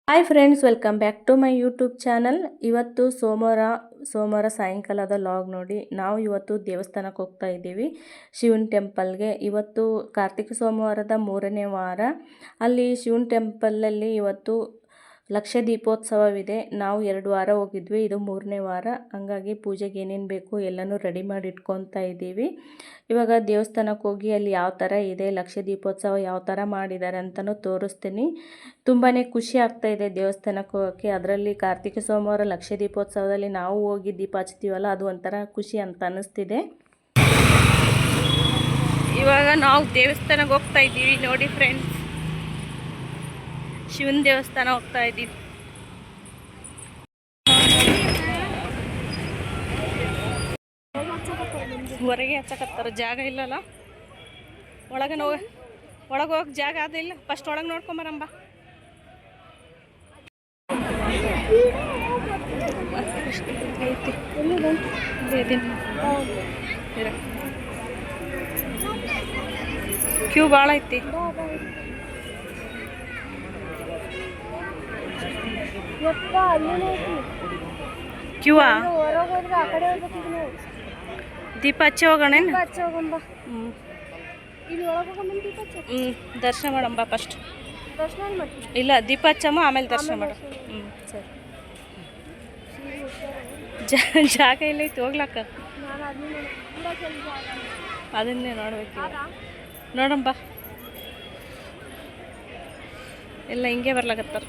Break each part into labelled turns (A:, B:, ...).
A: Hi friends, welcome back to my YouTube channel. ಇವತ್ತು ಸೋಮವಾರ ಸಾಯಂಕಾಲದ ಲಾಗ್ ನೋಡಿ. ನಾವು ಇವತ್ತು ದೇವಸ್ಥಾನಕ್ಕೆ ಹೋಗ್ತಾ ಇದ್ದೀವಿ, ಶಿವನ ಟೆಂಪಲ್ಗೆ. ಇವತ್ತು ಕಾರ್ತಿಕ ಸೋಮವಾರದ 3ನೇ ವಾರ. ಅಲ್ಲಿ ಶಿವನ ಟೆಂಪಲಲ್ಲಿ ಇವತ್ತು ಲಕ್ಷ ದೀಪೋತ್ಸವವಿದೆ. ನಾವು 2 ವಾರ ಹೋಗಿದ್ವಿ, ಇದು 3ನೇ ವಾರ. ಹಂಗಾಗಿ ಪೂಜೆಗೆ ಏನೇನು ಬೇಕು ಎಲ್ಲನೂ ರೆಡಿ ಮಾಡಿ ಇಟ್ಕೊತಾ ಇದ್ದೀವಿ. ಇವಾಗ ದೇವಸ್ಥಾನಕ್ಕೆ ಹೋಗಿ ಅಲ್ಲಿ ಯಾವ ಥರ ಇದೆ, ಲಕ್ಷ ದೀಪೋತ್ಸವ ಯಾವ ಥರ ಮಾಡಿದ್ದಾರೆ ಅಂತಲೂ ತೋರಿಸ್ತೀನಿ. ತುಂಬಾ ಖುಷಿ ಆಗ್ತಾ ಇದೆ ದೇವಸ್ಥಾನಕ್ಕೆ ಹೋಗೋಕ್ಕೆ. ಅದರಲ್ಲಿ ಕಾರ್ತಿಕ ಸೋಮವಾರ ಲಕ್ಷ ದೀಪೋತ್ಸವದಲ್ಲಿ ನಾವು ಹೋಗಿ ದೀಪ ಹಚ್ತೀವಲ್ಲ, ಅದು ಒಂಥರ ಖುಷಿ ಅಂತ ಅನ್ನಿಸ್ತಿದೆ. ಇವಾಗ ನಾವು ದೇವಸ್ಥಾನಕ್ಕೆ ಹೋಗ್ತಾ ಇದ್ದೀವಿ ನೋಡಿ ಫ್ರೆಂಡ್ಸ್, ಶಿವನ ದೇವಸ್ಥಾನ ಹೋಗ್ತಾ ಇದ್ದೀವಿ. ಹೊರಗೆ ಹಚ್ಚಕತ್ತಾರ, ಜಾಗ ಇಲ್ಲಲ್ಲ. ಒಳಗೆ ಹೋಗಕ್ಕೆ ಜಾಗ ಅದಿಲ್ಲ. ಫಸ್ಟ್ ಒಳಗೆ ನೋಡ್ಕೊಂಬರಂಬ. ಕ್ಯೂ ಭಾಳ ಐತಿ. ಕ್ಯೂವಾ ದೀಪ ಹಚ್ಚಿ ಹೋಗೋಣ. ದರ್ಶನ ಮಾಡಂಬ ಫಸ್ಟ್. ಇಲ್ಲ, ದೀಪ ಹಚ್ಚಮ್ಮ, ಆಮೇಲೆ ದರ್ಶನ ಮಾಡ. ಸರಿ. ಜಾಗ ಇಲ್ಲ ಐತಿ ಹೋಗ್ಲಕ್ಕ. ಅದನ್ನೇ ನೋಡ್ಬೇಕು ನೋಡಂಬ. ಎಲ್ಲ ಹಿಂಗೆ ಬರ್ಲಾಕತ್ತಾರ.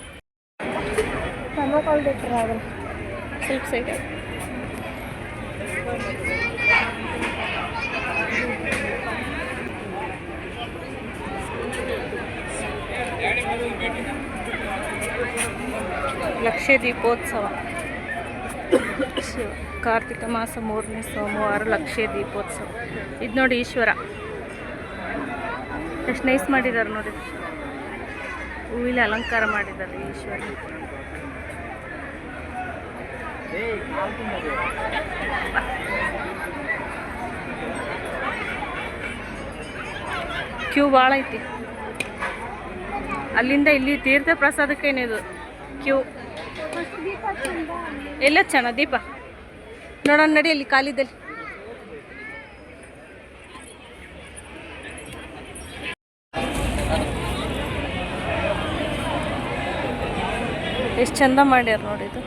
A: ಸ್ವಲ್ಪ ಸೈಡ್ ಲಕ್ಷ ದೀಪೋತ್ಸವ. ಕಾರ್ತಿಕ ಮಾಸ 3ನೇ ಸೋಮವಾರ ಲಕ್ಷ ದೀಪೋತ್ಸವ. ಇದು ನೋಡಿ ಈಶ್ವರ ಎಷ್ಟು ನೈಸ್ ಮಾಡಿದ್ದಾರೆ ನೋಡಿ. ಹೂವಿನ ಅಲಂಕಾರ ಮಾಡಿದ್ದಾರೆ ಈಶ್ವರ. ಕ್ಯೂ ಭಾಳ ಐತಿ. ಅಲ್ಲಿಂದ ಇಲ್ಲಿ ತೀರ್ಥ ಪ್ರಸಾದಕ್ಕೇನಿದು ಕ್ಯೂ. ಎಲ್ಲ ಚೆನ್ನ ದೀಪ ನೋಡೋಣ ನಡಿ, ಅಲ್ಲಿ ಕಾಲಿದಲ್ಲಿ. ಎಷ್ಟು ಚಂದ ಮಾಡ್ಯಾರ ನೋಡಿ ಇದು.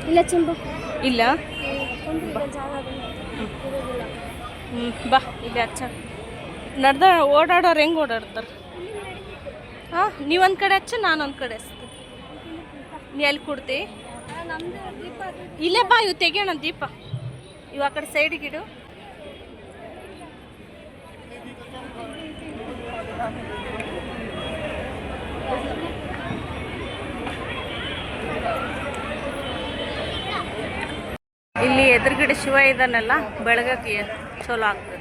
A: ಇಲ್ಲ ಚೆಂಬ ಇಲ್ಲ ಬಾ. ಇಲ್ಲಿ ಹಚ್ಚ ನಡ್ದ ಓಡಾಡೋರು ಹೆಂಗೆ ಓಡಾಡ್ತಾರೆ? ಹಾಂ, ನೀವೊಂದು ಕಡೆ ಹಚ್ಚ, ನಾನೊಂದು ಕಡೆ ಹಚ್ತೀನಿ. ನೀ ಎಲ್ಲಿ ಕೊಡ್ತಿ? ಇಲ್ಲೇ ಬಾ, ಇವು ತೆಗಿಯೋಣ ದೀಪ. ಇವು ಆ ಕಡೆ ಸೈಡಿಗಿಡು. ಇಲ್ಲಿ ಎದುರುಗಡೆ ಶಿವ ಇದ್ದಾನಲ್ಲ, ಬೆಳಗಕ್ಕೆ ಚಲೋ ಆಗ್ತದೆ.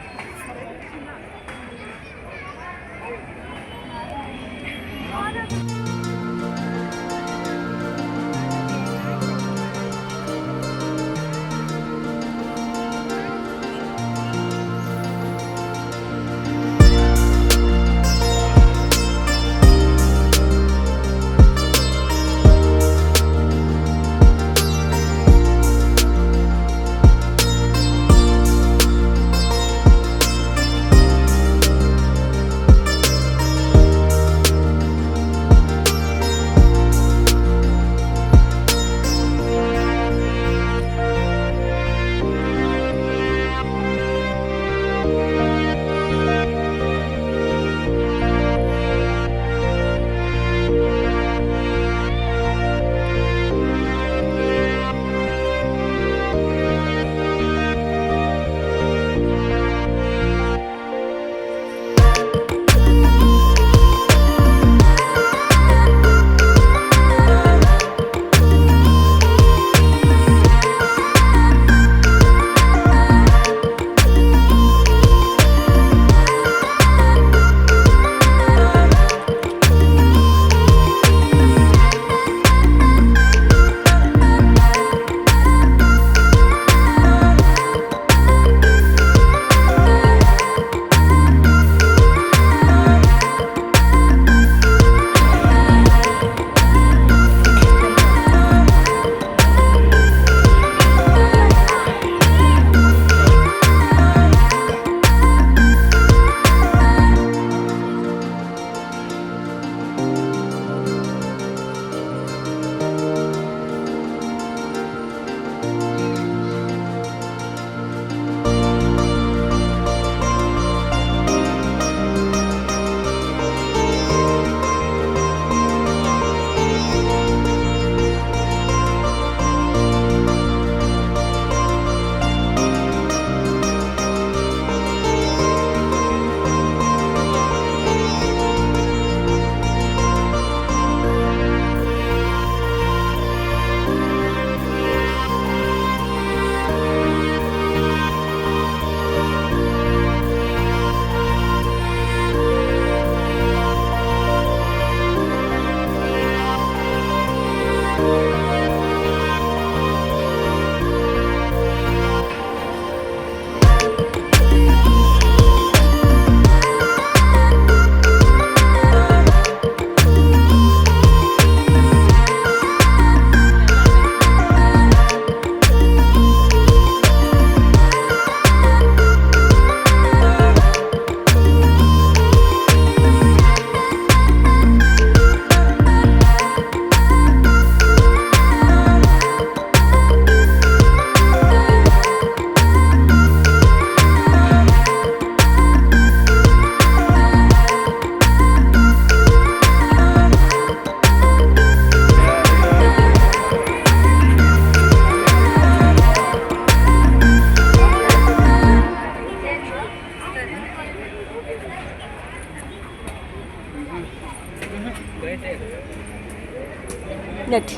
A: ನಟಿ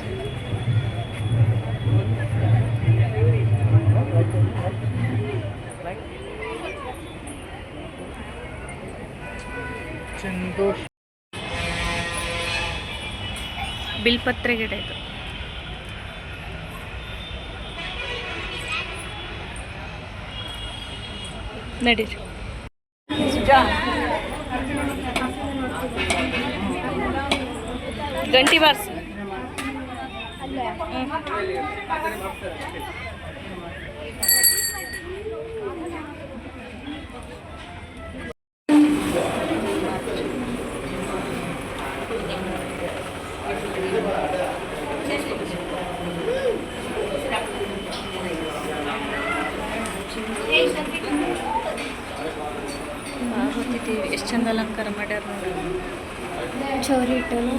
A: ಬಿಲ್ಪತ್ರೆ ಗಿಡ ಇದು. ನಡೀರಿ. ಗಂಟಿ ಬಾರ್ಸ್. ಎಷ್ಟು ಚಂದ ಅಲಂಕಾರ ಮಾಡ್ಯಾರ ನೋಡಿ. ಚೌರಿ ಇಟ್ಟನು.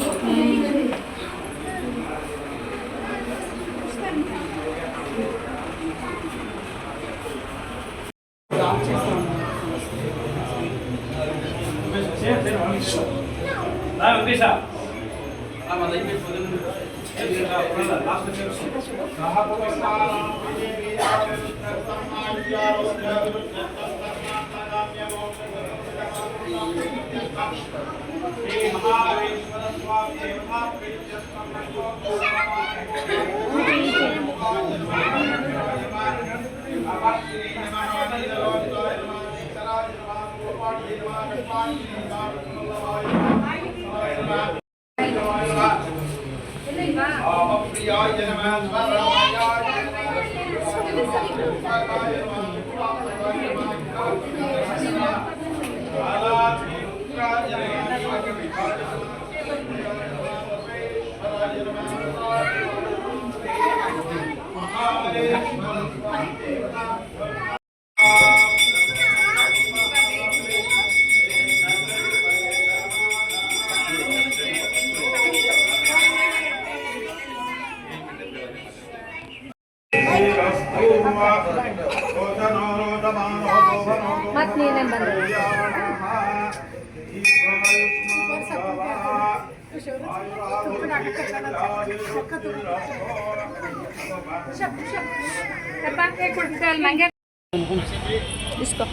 A: इसको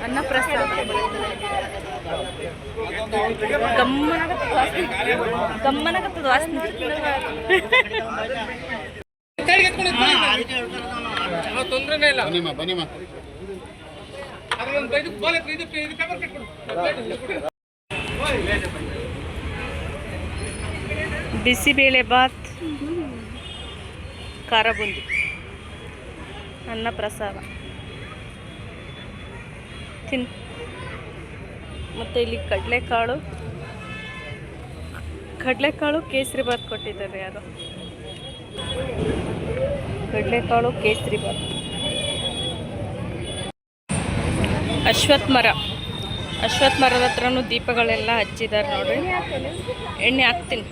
A: ಅನ್ನ ಪ್ರಸಾದ ಗಮ್ಮನಗತ್ತದ ವಾಸನೆ. ಬಿಸಿಬೇಳೆ ಬಾತ್, ಖಾರ ಬುಂದಿ, ಅನ್ನ ಪ್ರಸಾದ ತಿನ್. ಮತ್ತು ಇಲ್ಲಿ ಕಡಲೆಕಾಳು ಕೇಸರಿ ಬಾತ್ ಕೊಟ್ಟಿದ್ದಾರೆ. ಯಾರು ಕಡಲೆಕಾಳು ಕೇಸರಿ ಬಾತ್. ಅಶ್ವತ್ಥ ಮರದ ಹತ್ರನೂ ದೀಪಗಳೆಲ್ಲ ಹಚ್ಚಿದ್ದಾರೆ ನೋಡ್ರಿ. ಎಣ್ಣೆ ಹಾಕ್ತೀನಿ.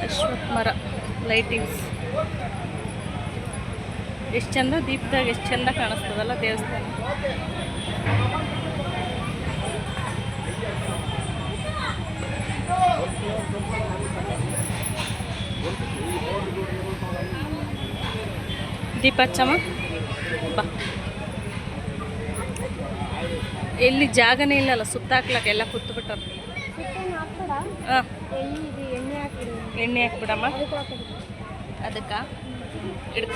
A: ಅಶ್ವತ್ಥ ಮರ ಲೈಟಿಂಗ್ಸ್ ಎಷ್ಟು ಚಂದ, ದೀಪದಾಗ ಎಷ್ಟು ಚಂದ ಕಾಣಿಸ್ತದಲ್ಲ ದೇವಸ್ಥಾನ. ದೀಪ ಹಚ್ಚಮ್ಮ ಬಾ. ಎಲ್ಲಿ ಜಾಗನೇ ಇಲ್ಲಲ್ಲ ಸುತ್ತಾಕ್ಲಕ್ಕ, ಎಲ್ಲ ಕೂತು ಬಿಟ್ಟಾರ. ಹಾಂ, ಎಣ್ಣೆ ಹಾಕ್ಬಿಡಮ್ಮ. ಅದಕ್ಕೆ ಇಡ್ತ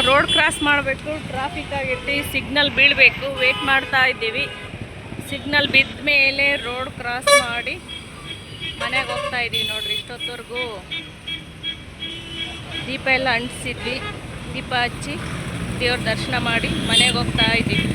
A: ರೋಡ್ ಕ್ರಾಸ್ ಕ್ರಾಸ್ ಮಾಡಬೇಕು, ಟ್ರಾಫಿಕ್ ಆಗೈತಿ, ಸಿಗ್ನಲ್ ಬೀಳಬೇಕು, ವೇಟ್ ಮಾಡ್ತಾ ಇದ್ದೀವಿ. ಸಿಗ್ನಲ್ ಬಿದ್ದ ಮೇಲೆ ರೋಡ್ ಕ್ರಾಸ್ ಮಾಡಿ ಮನೆಗೆ ಹೋಗ್ತಾ ಇದ್ದೀವಿ. ನೋಡ್ರಿ, ಇಷ್ಟೊತ್ತವರೆಗೂ ದೀಪ ಎಲ್ಲ ಅಂಟಿಸಿದ್ವಿ. ದೀಪ ಹಚ್ಚಿ ದೇವ್ರ ದರ್ಶನ ಮಾಡಿ ಮನೆಗೆ ಹೋಗ್ತಾ ಇದ್ದೀವಿ.